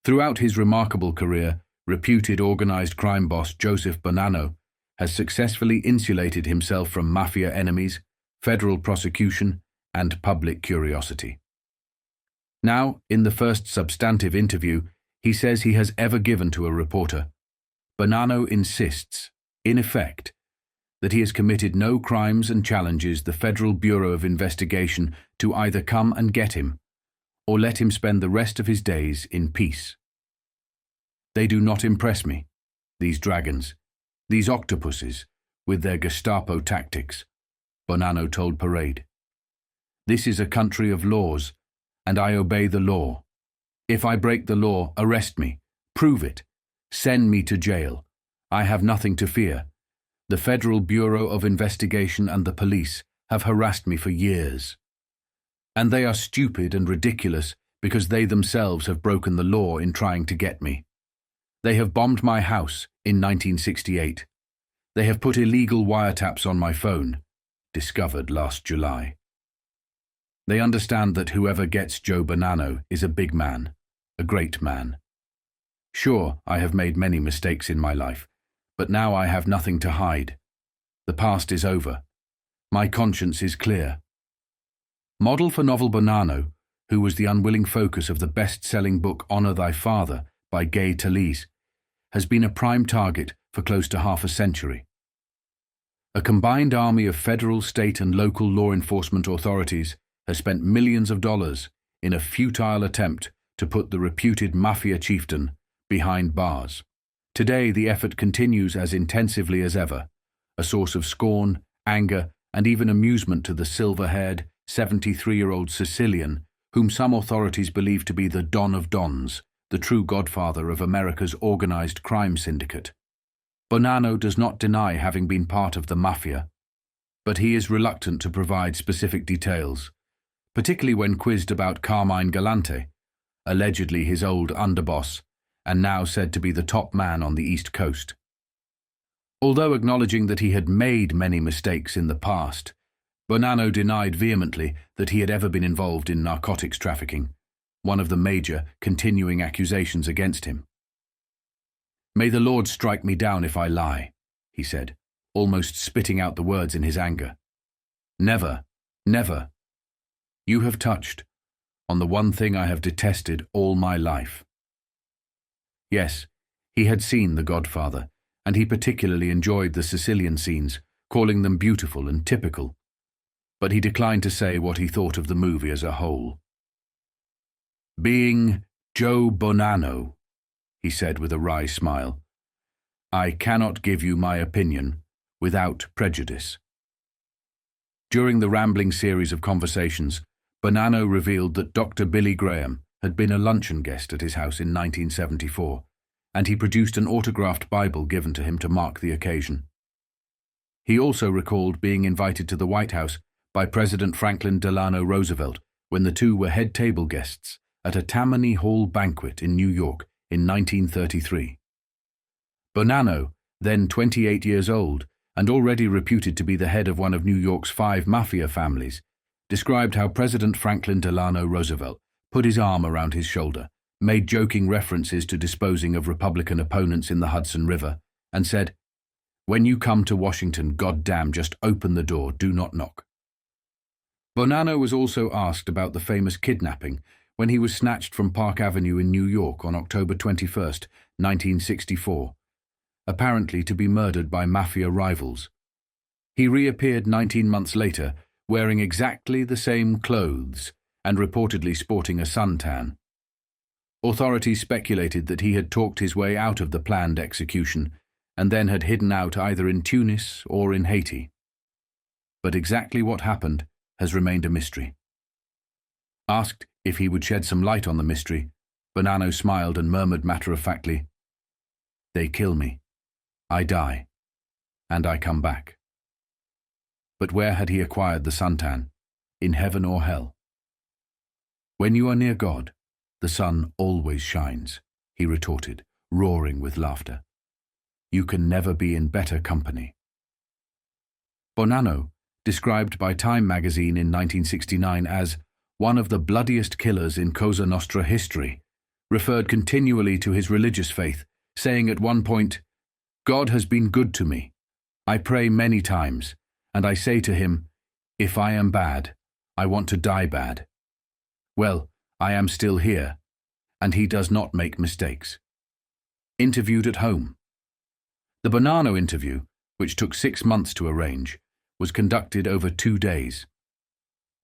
Throughout his remarkable career, reputed organized crime boss Joe Bonanno has successfully insulated himself from mafia enemies, federal prosecution, and public curiosity. Now, in the first substantive interview he says he has ever given to a reporter, Bonanno insists, in effect, that he has committed no crimes and challenges the Federal Bureau of Investigation to either come and get him or let him spend the rest of his days in peace. They do not impress me, these dragons, these octopuses, with their Gestapo tactics, Bonanno told Parade. This is a country of laws, and I obey the law. If I break the law, arrest me, prove it, send me to jail. I have nothing to fear. The Federal Bureau of Investigation and the police have harassed me for years. And they are stupid and ridiculous because they themselves have broken the law in trying to get me. They have bombed my house in 1968. They have put illegal wiretaps on my phone, discovered last July. They understand that whoever gets Joe Bonanno is a big man, a great man. Sure, I have made many mistakes in my life, but now I have nothing to hide. The past is over. My conscience is clear. Model for novel Bonanno, who was the unwilling focus of the best-selling book Honor Thy Father by Gay Talese, has been a prime target for close to half a century. A combined army of federal, state and local law enforcement authorities has spent millions of dollars in a futile attempt to put the reputed Mafia chieftain behind bars. Today, the effort continues as intensively as ever, a source of scorn, anger, and even amusement to the silver-haired, 73-year-old Sicilian, whom some authorities believe to be the Don of Dons, the true godfather of America's organized crime syndicate. Bonanno does not deny having been part of the Mafia, but he is reluctant to provide specific details, particularly when quizzed about Carmine Galante, allegedly his old underboss, and now said to be the top man on the East Coast. Although acknowledging that he had made many mistakes in the past, Bonanno denied vehemently that he had ever been involved in narcotics trafficking, one of the major continuing accusations against him. "May the Lord strike me down if I lie," he said, almost spitting out the words in his anger. "Never, never. You have touched on the one thing I have detested all my life." Yes, he had seen The Godfather, and he particularly enjoyed the Sicilian scenes, calling them beautiful and typical, but he declined to say what he thought of the movie as a whole. "Being Joe Bonanno," he said with a wry smile, "I cannot give you my opinion without prejudice." During the rambling series of conversations, Bonanno revealed that Dr. Billy Graham had been a luncheon guest at his house in 1974, and he produced an autographed Bible given to him to mark the occasion. He also recalled being invited to the White House by President Franklin Delano Roosevelt when the two were head table guests at a Tammany Hall banquet in New York in 1933. Bonanno, then 28 years old and already reputed to be the head of one of New York's 5 mafia families, described how President Franklin Delano Roosevelt put his arm around his shoulder, made joking references to disposing of Republican opponents in the Hudson River, and said, "When you come to Washington, goddamn, just open the door, do not knock." Bonanno was also asked about the famous kidnapping when he was snatched from Park Avenue in New York on October 21, 1964, apparently to be murdered by mafia rivals. He reappeared 19 months later, wearing exactly the same clothes and reportedly sporting a suntan. Authorities speculated that he had talked his way out of the planned execution and then had hidden out either in Tunis or in Haiti. But exactly what happened has remained a mystery. Asked if he would shed some light on the mystery, Bonanno smiled and murmured matter-of-factly, "They kill me, I die, and I come back." But where had he acquired the suntan? In heaven or hell? "When you are near God, the sun always shines," he retorted, roaring with laughter. "You can never be in better company." Bonanno, described by Time magazine in 1969 as one of the bloodiest killers in Cosa Nostra history, referred continually to his religious faith, saying at one point, "God has been good to me. I pray many times, and I say to him, if I am bad, I want to die bad. Well, I am still here, and he does not make mistakes." Interviewed at home. The Bonanno interview, which took 6 months to arrange, was conducted over 2 days.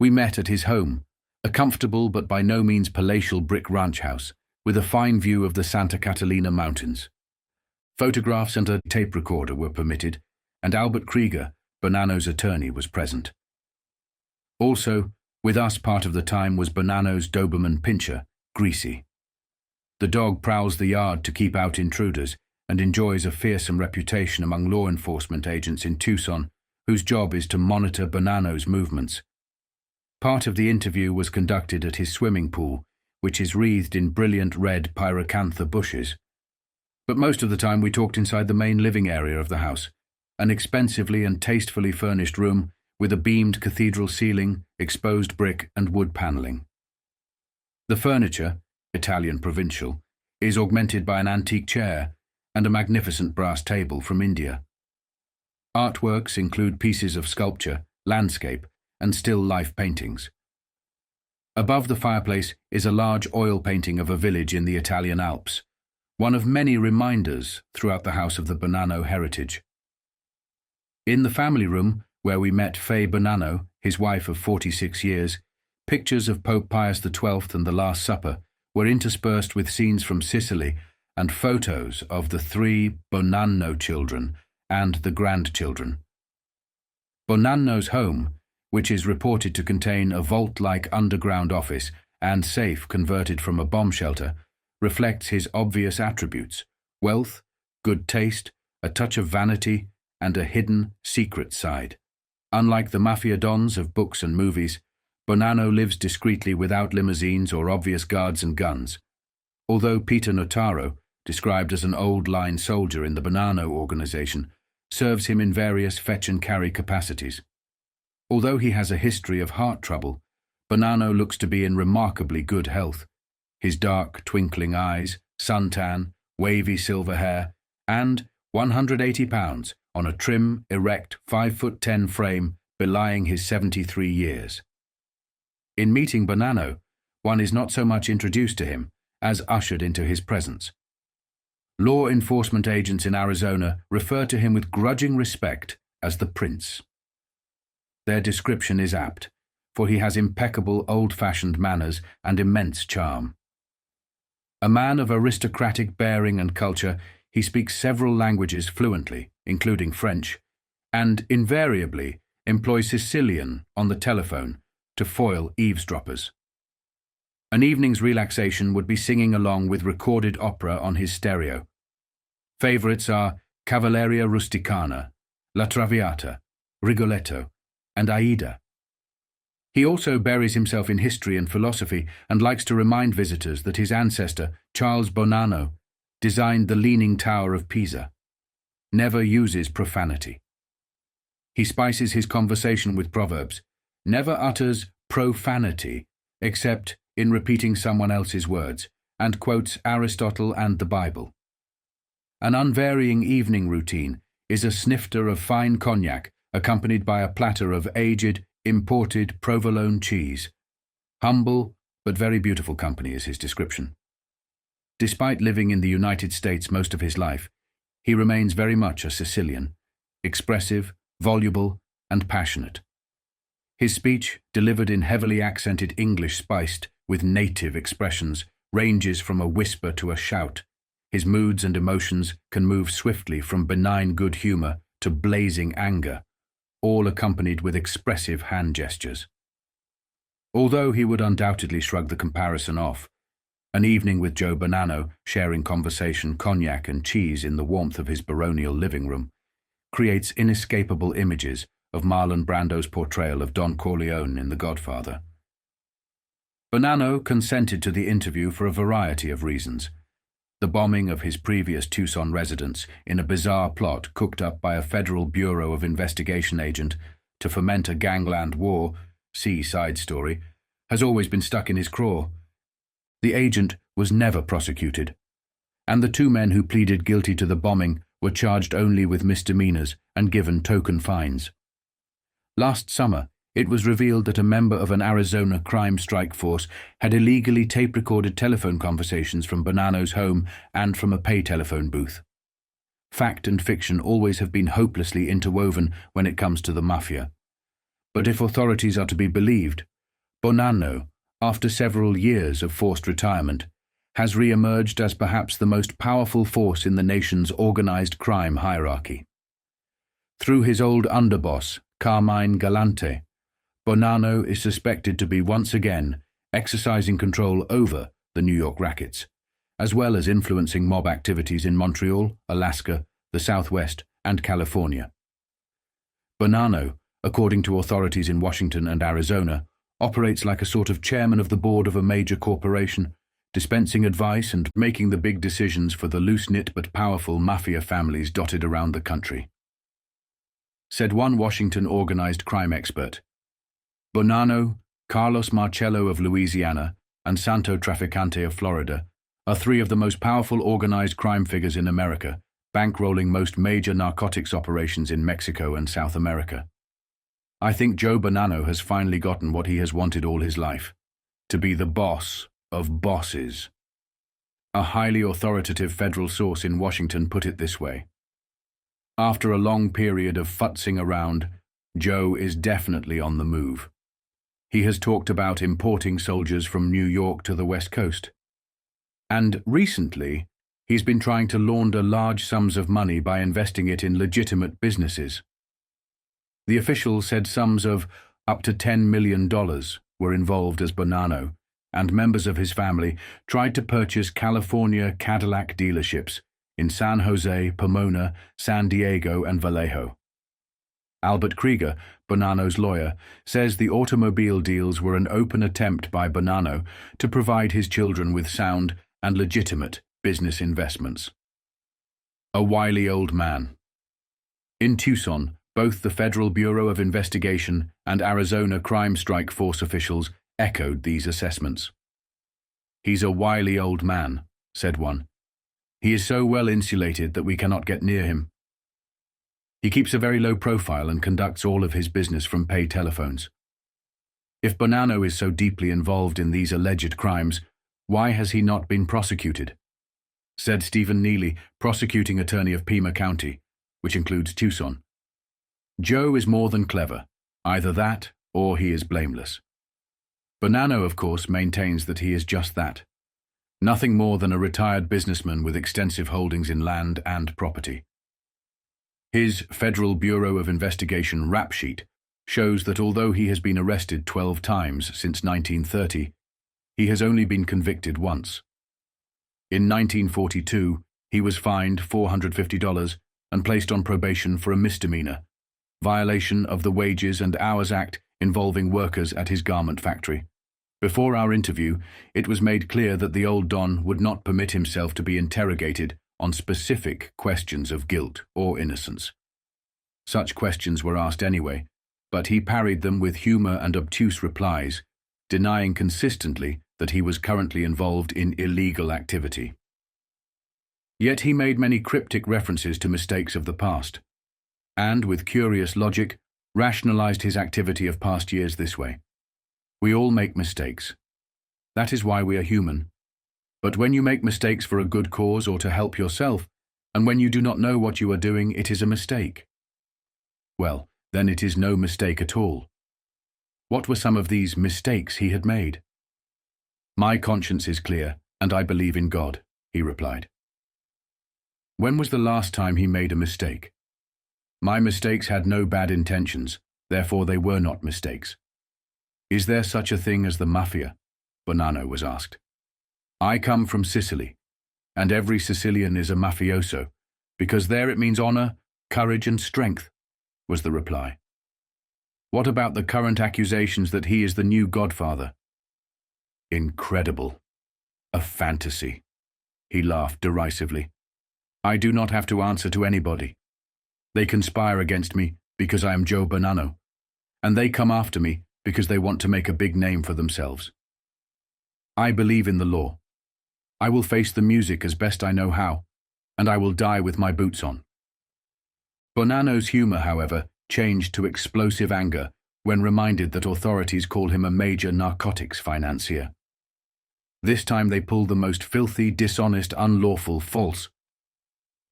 We met at his home, a comfortable but by no means palatial brick ranch house, with a fine view of the Santa Catalina Mountains. Photographs and a tape recorder were permitted, and Albert Krieger, Bonanno's attorney, was present. Also, with us part of the time was Bonanno's Doberman Pinscher, Greasy. The dog prowls the yard to keep out intruders and enjoys a fearsome reputation among law enforcement agents in Tucson, whose job is to monitor Bonanno's movements. Part of the interview was conducted at his swimming pool, which is wreathed in brilliant red pyracantha bushes. But most of the time we talked inside the main living area of the house, an expensively and tastefully furnished room with a beamed cathedral ceiling, exposed brick and wood paneling. The furniture, Italian provincial, is augmented by an antique chair and a magnificent brass table from India. Artworks include pieces of sculpture, landscape, and still life paintings. Above the fireplace is a large oil painting of a village in the Italian Alps, one of many reminders throughout the house of the Bonanno heritage. In the family room, where we met Faye Bonanno, his wife of 46 years, pictures of Pope Pius XII and the Last Supper were interspersed with scenes from Sicily and photos of the 3 Bonanno children and the grandchildren. Bonanno's home, which is reported to contain a vault-like underground office and safe converted from a bomb shelter, reflects his obvious attributes: wealth, good taste, a touch of vanity, and a hidden, secret side. Unlike the Mafia dons of books and movies, Bonanno lives discreetly without limousines or obvious guards and guns. Although Peter Notaro, described as an old-line soldier in the Bonanno organization, serves him in various fetch-and-carry capacities. Although he has a history of heart trouble, Bonanno looks to be in remarkably good health. His dark, twinkling eyes, suntan, wavy silver hair, and 180 pounds on a trim, erect 5'10" frame belying his 73 years. In meeting Bonanno, one is not so much introduced to him as ushered into his presence. Law enforcement agents in Arizona refer to him with grudging respect as the Prince. Their description is apt, for he has impeccable old-fashioned manners and immense charm. A man of aristocratic bearing and culture, he speaks several languages fluently, including French, and invariably employs Sicilian on the telephone to foil eavesdroppers. An evening's relaxation would be singing along with recorded opera on his stereo. Favorites are Cavalleria Rusticana, La Traviata, Rigoletto, and Aida. He also buries himself in history and philosophy and likes to remind visitors that his ancestor, Charles Bonanno, designed the Leaning Tower of Pisa. Never uses profanity. He spices his conversation with proverbs, never utters profanity except in repeating someone else's words, and quotes Aristotle and the Bible. An unvarying evening routine is a snifter of fine cognac accompanied by a platter of aged, imported provolone cheese. Humble but very beautiful company is his description. Despite living in the United States most of his life, he remains very much a Sicilian, expressive, voluble, and passionate. His speech, delivered in heavily accented English spiced with native expressions, ranges from a whisper to a shout. His moods and emotions can move swiftly from benign good humor to blazing anger, all accompanied with expressive hand gestures. Although he would undoubtedly shrug the comparison off, an evening with Joe Bonanno, sharing conversation, cognac, and cheese in the warmth of his baronial living room, creates inescapable images of Marlon Brando's portrayal of Don Corleone in The Godfather. Bonanno consented to the interview for a variety of reasons. The bombing of his previous Tucson residence in a bizarre plot cooked up by a Federal Bureau of Investigation agent to foment a gangland war, see side story, has always been stuck in his craw. The agent was never prosecuted, and the two men who pleaded guilty to the bombing were charged only with misdemeanors and given token fines. Last summer, it was revealed that a member of an Arizona crime strike force had illegally tape-recorded telephone conversations from Bonanno's home and from a pay telephone booth. Fact and fiction always have been hopelessly interwoven when it comes to the Mafia. But if authorities are to be believed, Bonanno, after several years of forced retirement, has re-emerged as perhaps the most powerful force in the nation's organized crime hierarchy. Through his old underboss, Carmine Galante, Bonanno is suspected to be once again exercising control over the New York rackets, as well as influencing mob activities in Montreal, Alaska, the Southwest, and California. Bonanno, according to authorities in Washington and Arizona, operates like a sort of chairman of the board of a major corporation, dispensing advice and making the big decisions for the loose-knit but powerful mafia families dotted around the country. Said one Washington organized crime expert, Bonanno, Carlos Marcello of Louisiana, and Santo Traficante of Florida are three of the most powerful organized crime figures in America, bankrolling most major narcotics operations in Mexico and South America. I think Joe Bonanno has finally gotten what he has wanted all his life, to be the boss of bosses. A highly authoritative federal source in Washington put it this way: after a long period of futzing around, Joe is definitely on the move. He has talked about importing soldiers from New York to the West Coast. And recently, he's been trying to launder large sums of money by investing it in legitimate businesses. The official said sums of up to $10 million were involved as Bonanno and members of his family tried to purchase California Cadillac dealerships in San Jose, Pomona, San Diego, and Vallejo. Albert Krieger, Bonanno's lawyer, says the automobile deals were an open attempt by Bonanno to provide his children with sound and legitimate business investments. A wily old man. In Tucson, both the Federal Bureau of Investigation and Arizona Crime Strike Force officials echoed these assessments. "He's a wily old man," said one. "He is so well insulated that we cannot get near him. He keeps a very low profile and conducts all of his business from pay telephones. If Bonanno is so deeply involved in these alleged crimes, why has he not been prosecuted?" said Stephen Neely, prosecuting attorney of Pima County, which includes Tucson. "Joe is more than clever. Either that, or he is blameless." Bonanno, of course, maintains that he is just that. Nothing more than a retired businessman with extensive holdings in land and property. His Federal Bureau of Investigation rap sheet shows that although he has been arrested 12 times since 1930, he has only been convicted once. In 1942, he was fined $450 and placed on probation for a misdemeanor, violation of the Wages and Hours Act involving workers at his garment factory. Before our interview, it was made clear that the old Don would not permit himself to be interrogated on specific questions of guilt or innocence. Such questions were asked anyway, but he parried them with humor and obtuse replies, denying consistently that he was currently involved in illegal activity. Yet he made many cryptic references to mistakes of the past, and, with curious logic, rationalized his activity of past years this way: "We all make mistakes. That is why we are human. But when you make mistakes for a good cause or to help yourself, and when you do not know what you are doing, it is a mistake. Well, then it is no mistake at all." What were some of these mistakes he had made? "My conscience is clear, and I believe in God," he replied. When was the last time he made a mistake? "My mistakes had no bad intentions, therefore they were not mistakes." Is there such a thing as the Mafia? Bonanno was asked. "I come from Sicily, and every Sicilian is a mafioso, because there it means honor, courage, and strength," was the reply. "What about the current accusations that he is the new godfather?" "Incredible. A fantasy." He laughed derisively. "I do not have to answer to anybody. They conspire against me because I am Joe Bonanno, and they come after me because they want to make a big name for themselves. I believe in the law. I will face the music as best I know how, and I will die with my boots on. Bonanno's humor, however, changed to explosive anger when reminded that authorities call him a major narcotics financier. This time they pulled the most filthy, dishonest, unlawful, false.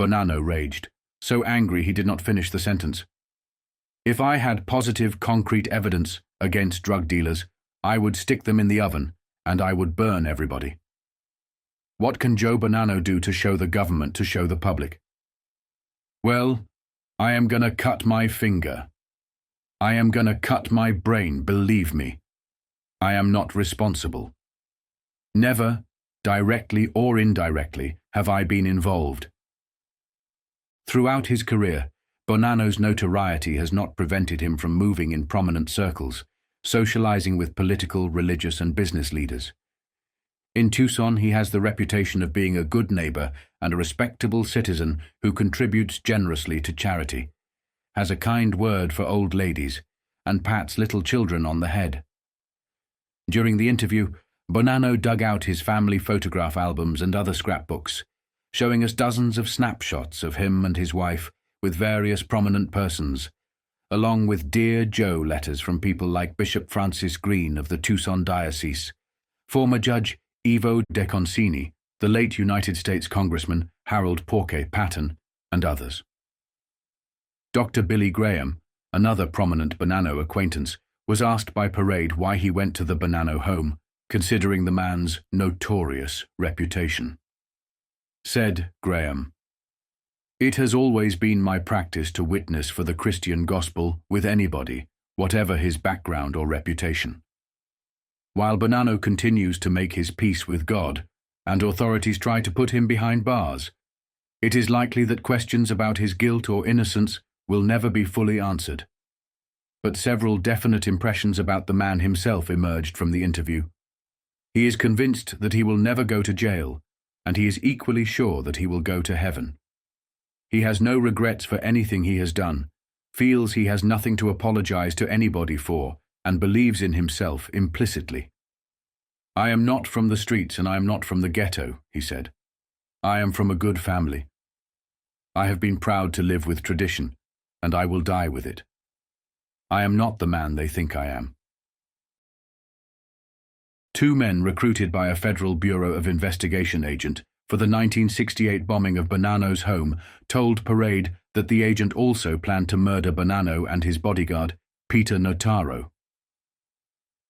Bonanno raged, so angry he did not finish the sentence. If I had positive, concrete evidence against drug dealers, I would stick them in the oven, and I would burn everybody. What can Joe Bonanno do to show the government, to show the public? Well, I am gonna cut my finger. I am gonna cut my brain, believe me. I am not responsible. Never, directly or indirectly, have I been involved. Throughout his career, Bonanno's notoriety has not prevented him from moving in prominent circles, socializing with political, religious, and business leaders. In Tucson, he has the reputation of being a good neighbor and a respectable citizen who contributes generously to charity, has a kind word for old ladies, and pats little children on the head. During the interview, Bonanno dug out his family photograph albums and other scrapbooks, showing us dozens of snapshots of him and his wife with various prominent persons, along with Dear Joe letters from people like Bishop Francis Green of the Tucson Diocese, former Judge Ivo DeConcini, the late United States Congressman Harold Porke Patton, and others. Dr. Billy Graham, another prominent Bonanno acquaintance, was asked by Parade why he went to the Bonanno home, considering the man's notorious reputation. Said Graham, "It has always been my practice to witness for the Christian gospel with anybody, whatever his background or reputation. While Bonanno continues to make his peace with God, and authorities try to put him behind bars, it is likely that questions about his guilt or innocence will never be fully answered." But several definite impressions about the man himself emerged from the interview. He is convinced that he will never go to jail, and he is equally sure that he will go to heaven. He has no regrets for anything he has done, feels he has nothing to apologize to anybody for, and believes in himself implicitly. "I am not from the streets and I am not from the ghetto," he said. "I am from a good family. I have been proud to live with tradition, and I will die with it. I am not the man they think I am." Two men recruited by a Federal Bureau of Investigation agent for the 1968 bombing of Bonanno's home told Parade that the agent also planned to murder Bonanno and his bodyguard, Peter Notaro.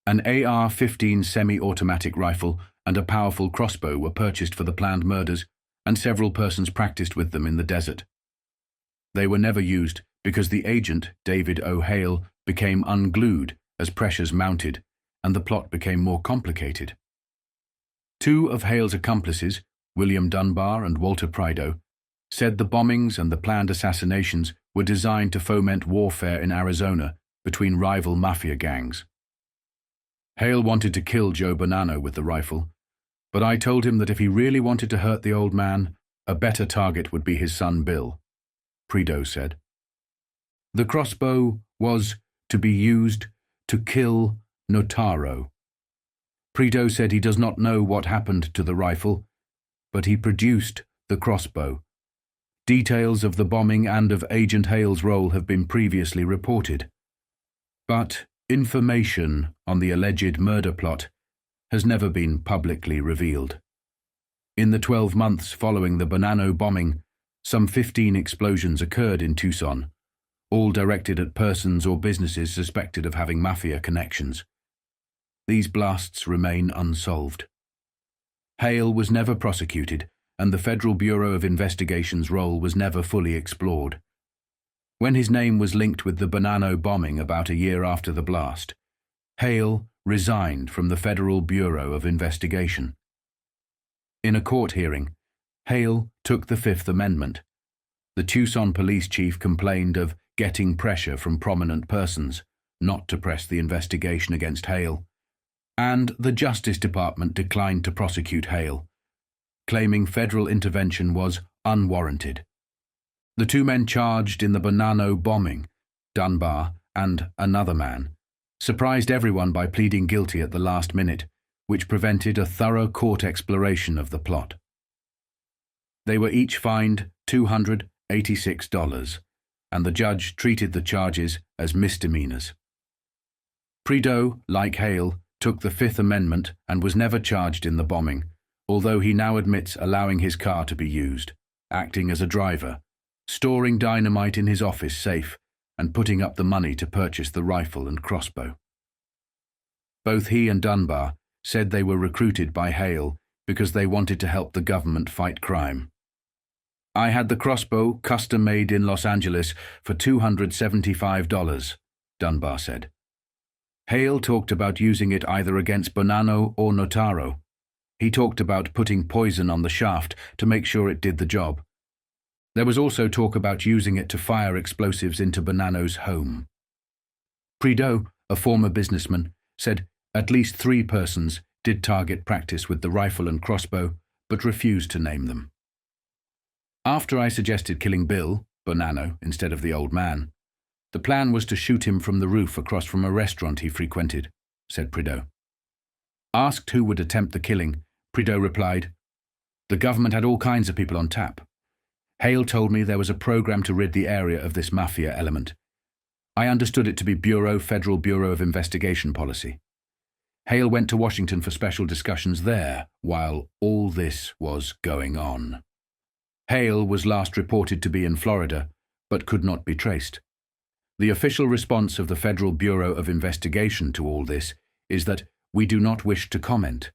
An AR-15 semi-automatic rifle and a powerful crossbow were purchased for the planned murders, and several persons practiced with them in the desert. They were never used because the agent, David O. Hale, became unglued as pressures mounted, and the plot became more complicated. Two of Hale's accomplices, William Dunbar and Walter Prideaux, said the bombings and the planned assassinations were designed to foment warfare in Arizona between rival mafia gangs. Hale wanted to kill Joe Bonanno with the rifle, but I told him that if he really wanted to hurt the old man, a better target would be his son Bill, Prideaux said. The crossbow was to be used to kill Notaro. Prideaux said he does not know what happened to the rifle, but he produced the crossbow. Details of the bombing and of Agent Hale's role have been previously reported, but information on the alleged murder plot has never been publicly revealed. In the 12 months following the Bonanno bombing, some 15 explosions occurred in Tucson, all directed at persons or businesses suspected of having mafia connections. These blasts remain unsolved. Hale was never prosecuted, and the Federal Bureau of Investigation's role was never fully explored. When his name was linked with the Bonanno bombing about a year after the blast, Hale resigned from the Federal Bureau of Investigation. In a court hearing, Hale took the Fifth Amendment. The Tucson police chief complained of getting pressure from prominent persons not to press the investigation against Hale, and the Justice Department declined to prosecute Hale, claiming federal intervention was unwarranted. The two men charged in the Bonanno bombing, Dunbar and another man, surprised everyone by pleading guilty at the last minute, which prevented a thorough court exploration of the plot. They were each fined $286, and the judge treated the charges as misdemeanors. Prideaux, like Hale, took the Fifth Amendment and was never charged in the bombing, although he now admits allowing his car to be used, acting as a driver, storing dynamite in his office safe, and putting up the money to purchase the rifle and crossbow. Both he and Dunbar said they were recruited by Hale because they wanted to help the government fight crime. "I had the crossbow custom-made in Los Angeles for $275, Dunbar said. Hale talked about using it either against Bonanno or Notaro. He talked about putting poison on the shaft to make sure it did the job. There was also talk about using it to fire explosives into Bonanno's home." Prideaux, a former businessman, said at least 3 persons did target practice with the rifle and crossbow, but refused to name them. "After I suggested killing Bill, Bonanno, instead of the old man, the plan was to shoot him from the roof across from a restaurant he frequented," said Prideaux. Asked who would attempt the killing, Prideaux replied, "The government had all kinds of people on tap. Hale told me there was a program to rid the area of this mafia element. I understood it to be Federal Bureau of Investigation policy. Hale went to Washington for special discussions there while all this was going on. Hale was last reported to be in Florida, but could not be traced. The official response of the Federal Bureau of Investigation to all this is that we do not wish to comment.